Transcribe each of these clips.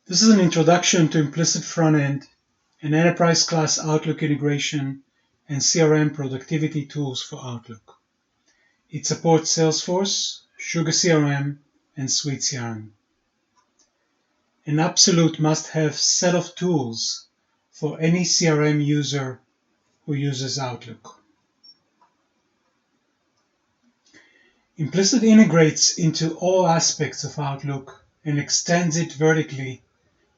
This is an introduction to Implicit FrontEnd, an enterprise-class Outlook integration, and CRM productivity tools for Outlook. It supports Salesforce, SugarCRM, and SuiteCRM. An absolute must-have set of tools for any CRM user who uses Outlook. Implicit integrates into all aspects of Outlook and extends it vertically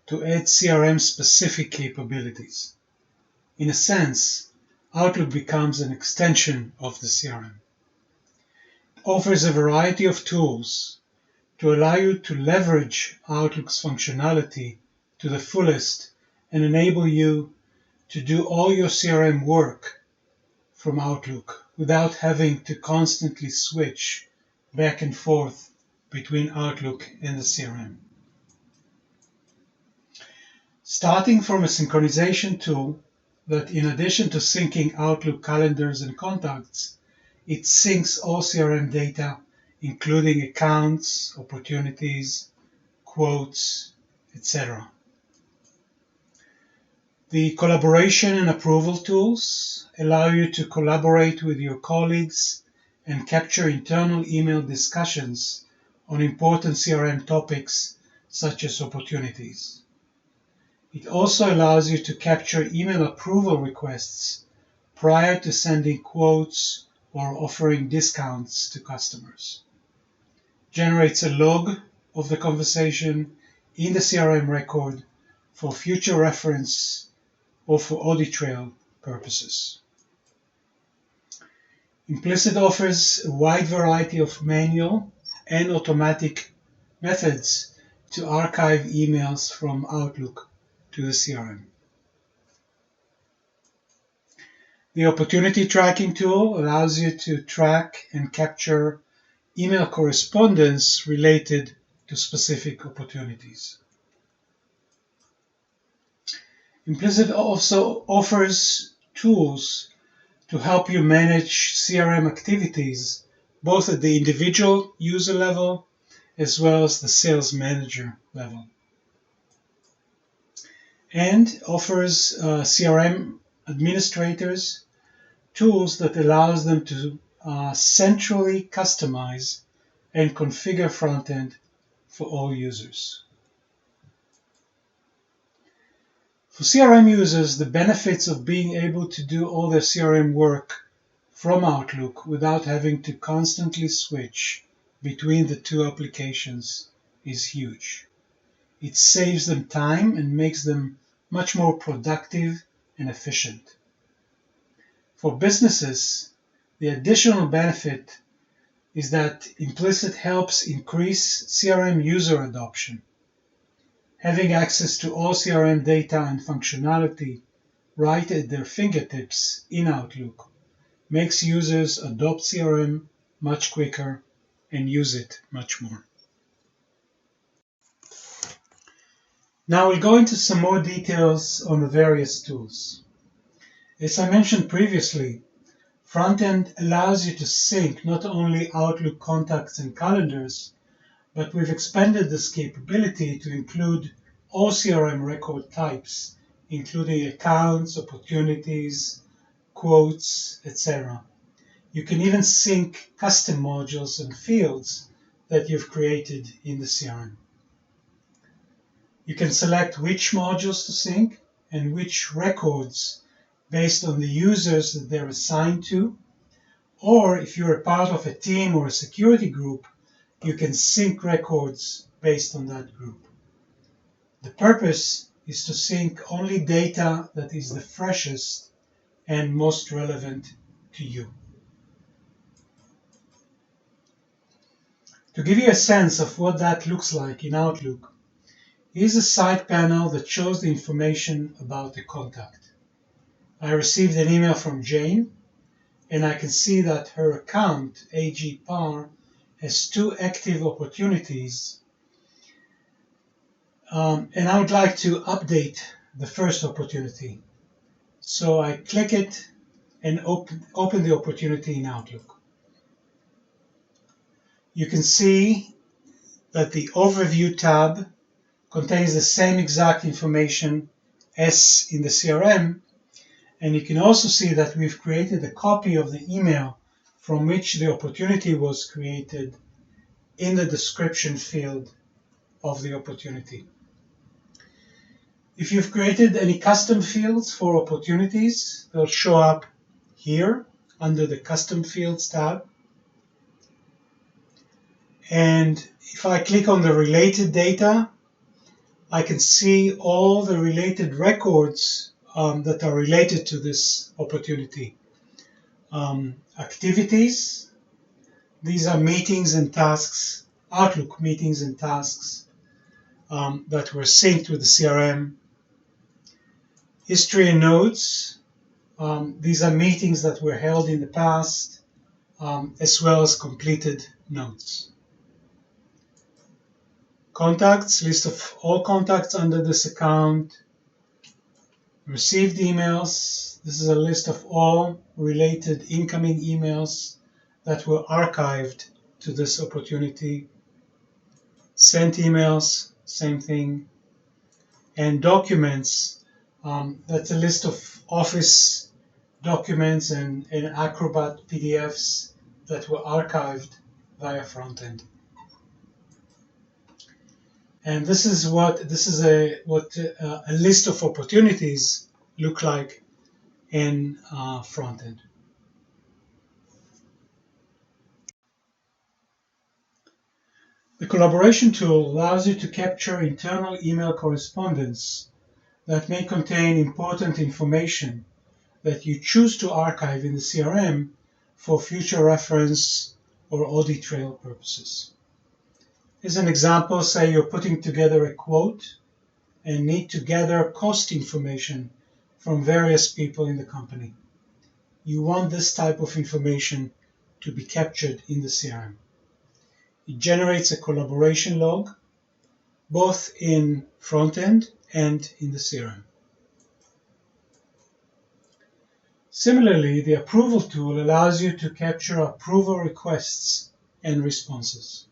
to add CRM-specific capabilities. In a sense, Outlook becomes an extension of the CRM. It offers a variety of tools to allow you to leverage Outlook's functionality to the fullest and enable you to do all your CRM work from Outlook without having to constantly switch back and forth between Outlook and the CRM. Starting from a synchronization tool that, in addition to syncing Outlook calendars and contacts, it syncs all CRM data, including accounts, opportunities, quotes, etc. The collaboration and approval tools allow you to collaborate with your colleagues and capture internal email discussions on important CRM topics such as opportunities. It also allows you to capture email approval requests prior to sending quotes or offering discounts to customers. Generates a log of the conversation in the CRM record for future reference or for audit trail purposes. Implicit offers a wide variety of manual and automatic methods to archive emails from Outlook to the CRM. The opportunity tracking tool allows you to track and capture email correspondence related to specific opportunities. Implicit also offers tools to help you manage CRM activities both at the individual user level as well as the sales manager level. And offers CRM administrators tools that allows them to centrally customize and configure FrontEnd for all users. For CRM users, the benefits of being able to do all their CRM work from Outlook without having to constantly switch between the two applications is huge. It saves them time and makes them much more productive and efficient. For businesses, the additional benefit is that Implicit helps increase CRM user adoption. Having access to all CRM data and functionality right at their fingertips in Outlook makes users adopt CRM much quicker and use it much more. Now we'll go into some more details on the various tools. As I mentioned previously, FrontEnd allows you to sync not only Outlook contacts and calendars, but we've expanded this capability to include all CRM record types, including accounts, opportunities, quotes, etc. You can even sync custom modules and fields that you've created in the CRM. You can select which modules to sync and which records based on the users that they're assigned to, or if you're a part of a team or a security group, you can sync records based on that group. The purpose is to sync only data that is the freshest and most relevant to you. To give you a sense of what that looks like in Outlook, here's a side panel that shows the information about the contact. I received an email from Jane, and I can see that her account, AGPAR, has 2 active opportunities, and I would like to update the first opportunity. So I click it and open the opportunity in Outlook. You can see that the Overview tab contains the same exact information as in the CRM, and you can also see that we've created a copy of the email from which the opportunity was created in the description field of the opportunity. If you've created any custom fields for opportunities, they'll show up here under the Custom Fields tab. And if I click on the related data, I can see all the related records that are related to this opportunity. Activities, these are meetings and tasks, Outlook meetings and tasks that were synced with the CRM. History and notes, these are meetings that were held in the past, as well as completed notes. Contacts, list of all contacts under this account. Received emails, this is a list of all related incoming emails that were archived to this opportunity. Sent emails, same thing. And documents, that's a list of Office documents and Acrobat PDFs that were archived via FrontEnd. And this is what a list of opportunities look like in FrontEnd. The collaboration tool allows you to capture internal email correspondence that may contain important information that you choose to archive in the CRM for future reference or audit trail purposes. As an example, say you're putting together a quote and need to gather cost information from various people in the company. You want this type of information to be captured in the CRM. It generates a collaboration log, both in FrontEnd and in the CRM. Similarly, the approval tool allows you to capture approval requests and responses.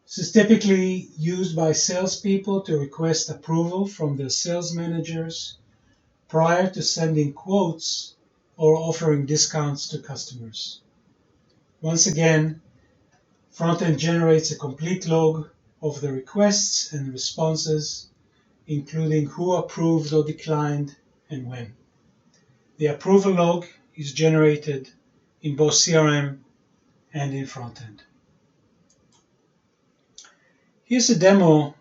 This is typically used by salespeople to request approval from their sales managers prior to sending quotes or offering discounts to customers. Once again, FrontEnd generates a complete log of the requests and responses, including who approved or declined and when. The approval log is generated in both CRM and in FrontEnd. Here's a demo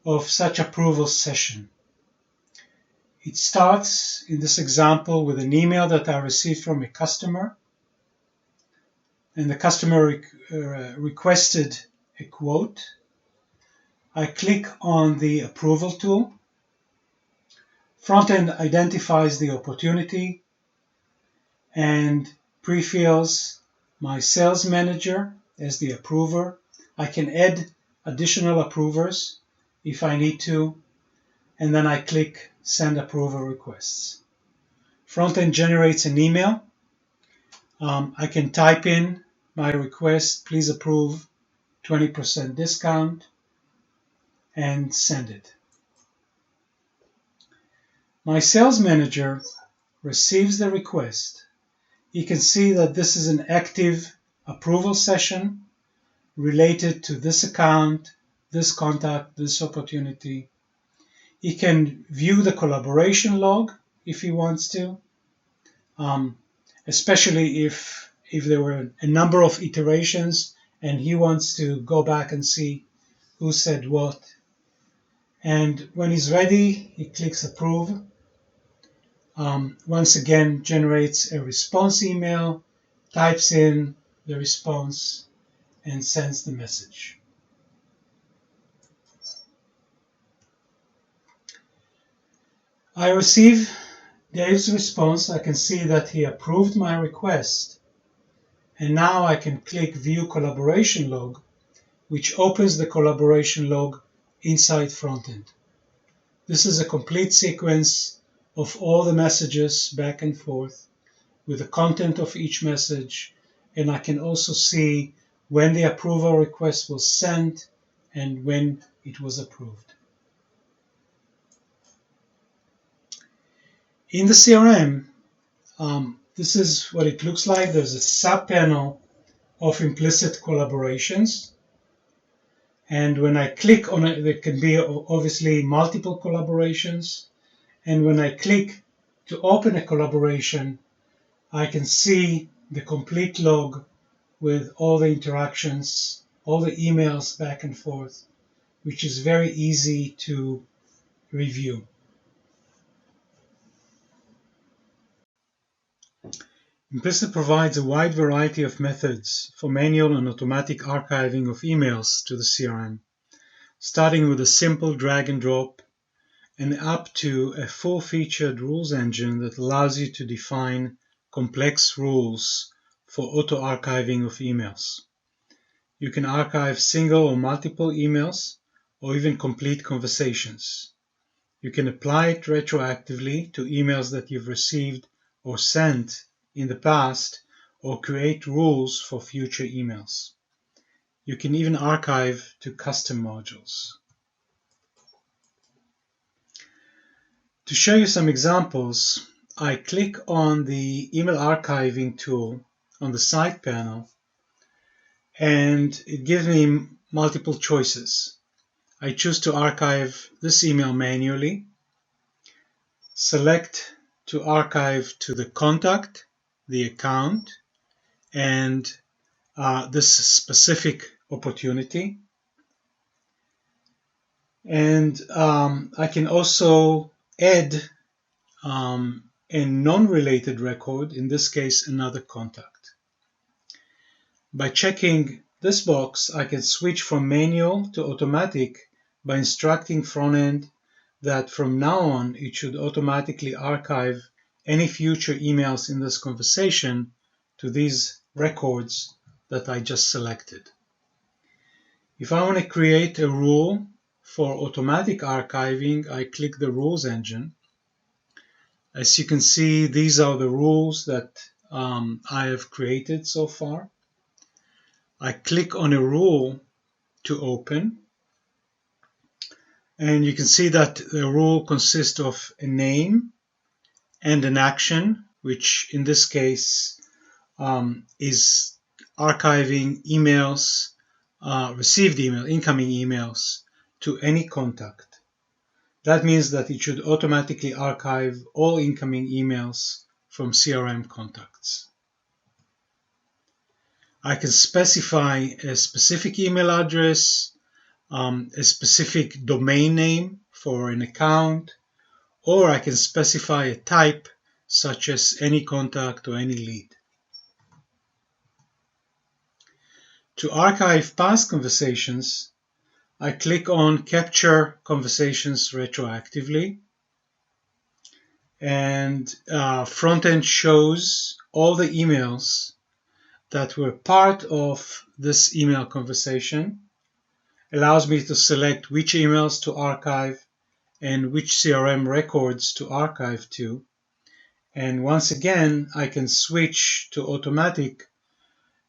of such approval session. It starts in this example with an email that I received from a customer, and the customer requested a quote. I click on the approval tool. FrontEnd identifies the opportunity and pre-fills my sales manager as the approver. I can add additional approvers if I need to, and then I click Send Approval Requests. FrontEnd generates an email. I can type in my request, please approve 20% discount, and send it. My sales manager receives the request. He can see that this is an active approval session related to this account, this contact, this opportunity. He can view the collaboration log if he wants to, especially if there were a number of iterations and he wants to go back and see who said what. And when he's ready, he clicks approve. Once again, generates a response email, types in the response, and sends the message. I receive Dave's response. I can see that he approved my request. And now I can click View Collaboration Log, which opens the collaboration log inside FrontEnd. This is a complete sequence of all the messages back and forth with the content of each message, and I can also see when the approval request was sent and when it was approved. In the CRM, this is what it looks like. There's a sub-panel of implicit collaborations. And when I click on it, there can be obviously multiple collaborations. And when I click to open a collaboration, I can see the complete log with all the interactions, all the emails back and forth, which is very easy to review. Implicit provides a wide variety of methods for manual and automatic archiving of emails to the CRM, starting with a simple drag and drop and up to a full-featured rules engine that allows you to define complex rules for auto-archiving of emails. You can archive single or multiple emails or even complete conversations. You can apply it retroactively to emails that you've received or sent in the past, or create rules for future emails. You can even archive to custom modules. To show you some examples, I click on the email archiving tool on the side panel, and it gives me multiple choices. I choose to archive this email manually, select to archive to the contact, the account, and this specific opportunity. And I can also add a non-related record, in this case another contact. By checking this box, I can switch from manual to automatic by instructing FrontEnd that from now on it should automatically archive any future emails in this conversation to these records that I just selected. If I want to create a rule for automatic archiving, I click the rules engine. As you can see, these are the rules that I have created so far. I click on a rule to open, and you can see that the rule consists of a name and an action, which in this case is archiving emails, received email, incoming emails to any contact. That means that it should automatically archive all incoming emails from CRM contacts. I can specify a specific email address, a specific domain name for an account, or I can specify a type such as any contact or any lead. To archive past conversations, I click on Capture Conversations Retroactively, and FrontEnd shows all the emails that were part of this email conversation, allows me to select which emails to archive and which CRM records to archive to. And once again, I can switch to automatic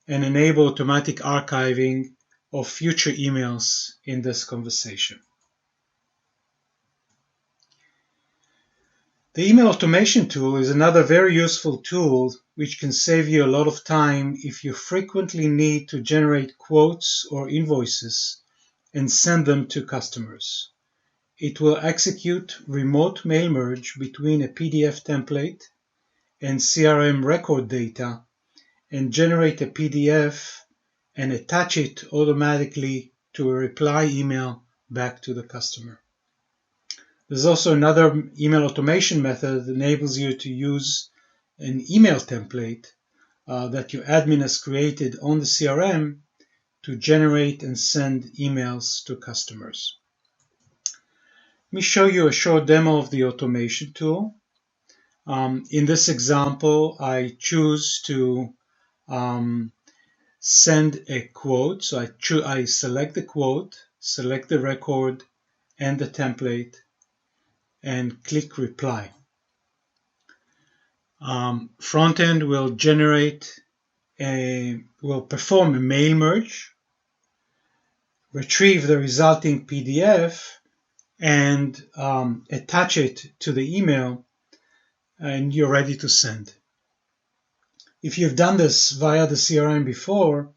and enable automatic archiving of future emails in this conversation. The email automation tool is another very useful tool which can save you a lot of time if you frequently need to generate quotes or invoices and send them to customers. It will execute remote mail merge between a PDF template and CRM record data and generate a PDF and attach it automatically to a reply email back to the customer. There's also another email automation method that enables you to use an email template that your admin has created on the CRM to generate and send emails to customers. Let me show you a short demo of the automation tool. In this example, I choose to send a quote. So I select the quote, select the record and the template, and click reply. FrontEnd will perform a mail merge retrieve the resulting PDF, and attach it to the email, and you're ready to send. If you've done this via the CRM before,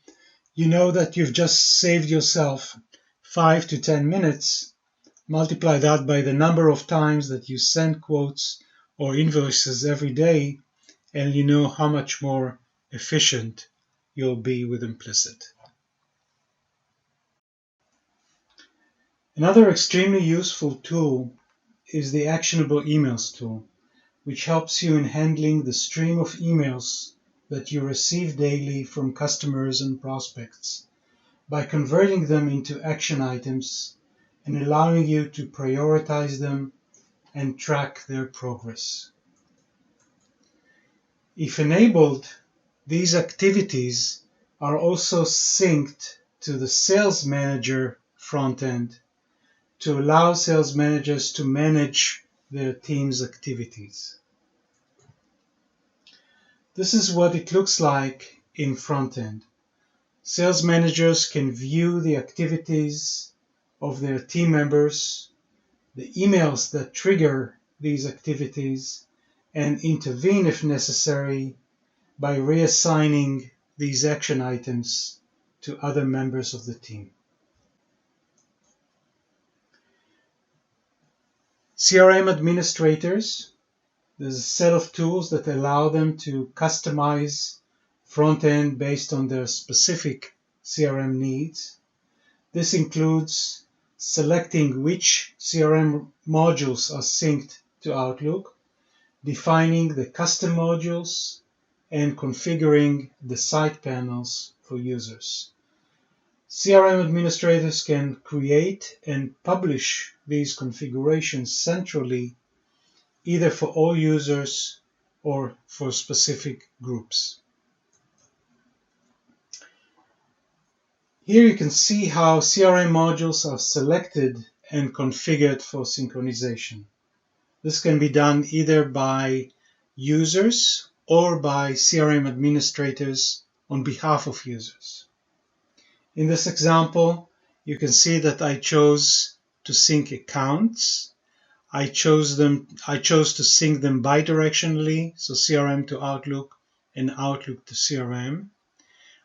you know that you've just saved yourself 5 to 10 minutes. Multiply that by the number of times that you send quotes or invoices every day, and you know how much more efficient you'll be with Implicit. Another extremely useful tool is the Actionable Emails tool, which helps you in handling the stream of emails that you receive daily from customers and prospects by converting them into action items and allowing you to prioritize them and track their progress. If enabled, these activities are also synced to the Sales Manager front end to allow sales managers to manage their team's activities. This is what it looks like in FrontEnd. Sales managers can view the activities of their team members, the emails that trigger these activities, and intervene if necessary by reassigning these action items to other members of the team. CRM administrators, there's a set of tools that allow them to customize front-end based on their specific CRM needs. This includes selecting which CRM modules are synced to Outlook, defining the custom modules, and configuring the site panels for users. CRM administrators can create and publish these configurations centrally, either for all users or for specific groups. Here you can see how CRM modules are selected and configured for synchronization. This can be done either by users or by CRM administrators on behalf of users. In this example, you can see that I chose to sync accounts. I chose to sync them bidirectionally, so CRM to Outlook and Outlook to CRM.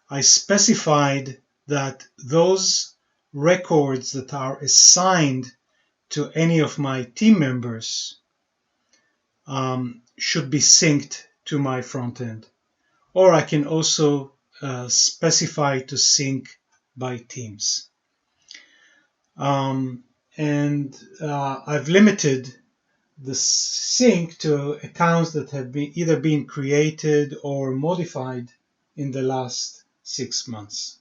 I specified that those records that are assigned to any of my team members should be synced to my front end. Or I can also specify to sync by teams. I've limited the sync to accounts that have either been created or modified in the last 6 months.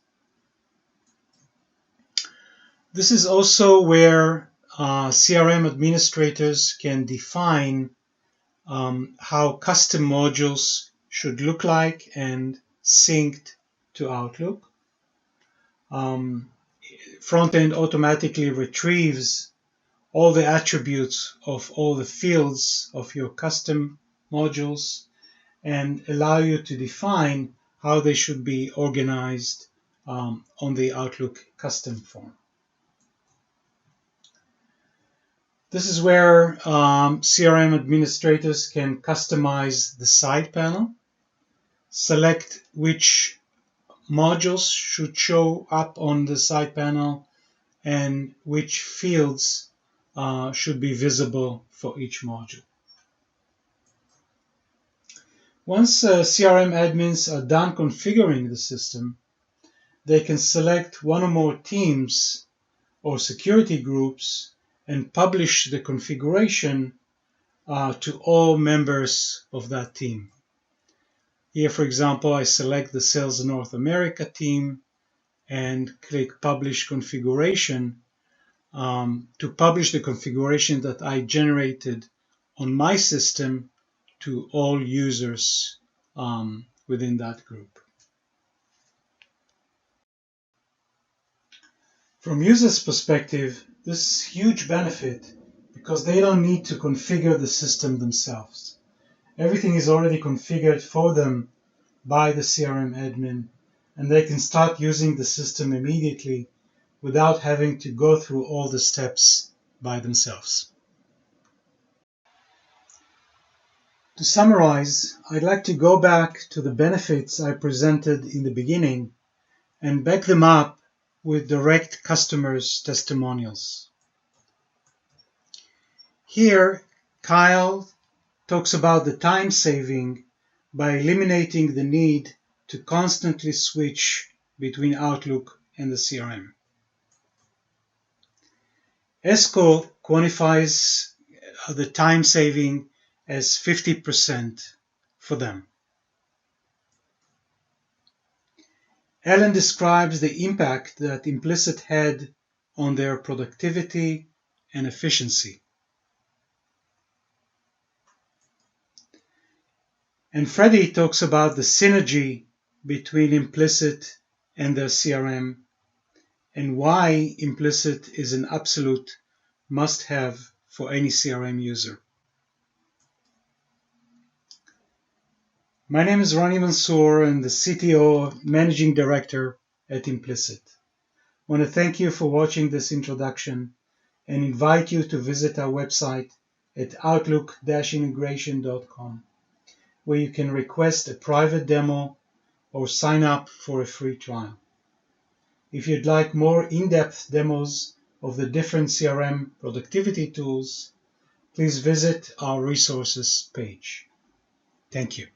This is also where CRM administrators can define how custom modules should look like and synced to Outlook. FrontEnd automatically retrieves all the attributes of all the fields of your custom modules and allow you to define how they should be organized on the Outlook custom form. This is where CRM administrators can customize the side panel, select which modules should show up on the side panel and which fields should be visible for each module. Once CRM admins are done configuring the system, they can select one or more teams or security groups and publish the configuration to all members of that team. Here, for example, I select the Sales North America team and click Publish Configuration to publish the configuration that I generated on my system to all users within that group. From users' perspective, this is a huge benefit because they don't need to configure the system themselves. Everything is already configured for them by the CRM admin, and they can start using the system immediately without having to go through all the steps by themselves. To summarize, I'd like to go back to the benefits I presented in the beginning and back them up with direct customers' testimonials. Here, Kyle talks about the time saving by eliminating the need to constantly switch between Outlook and the CRM. Esko quantifies the time saving as 50% for them. Ellen describes the impact that Implicit had on their productivity and efficiency. And Freddie talks about the synergy between Implicit and their CRM and why Implicit is an absolute must-have for any CRM user. My name is Ronnie Mansour, and the CTO, Managing Director at Implicit. I want to thank you for watching this introduction and invite you to visit our website at outlook-integration.com, where you can request a private demo or sign up for a free trial. If you'd like more in-depth demos of the different CRM productivity tools, please visit our resources page. Thank you.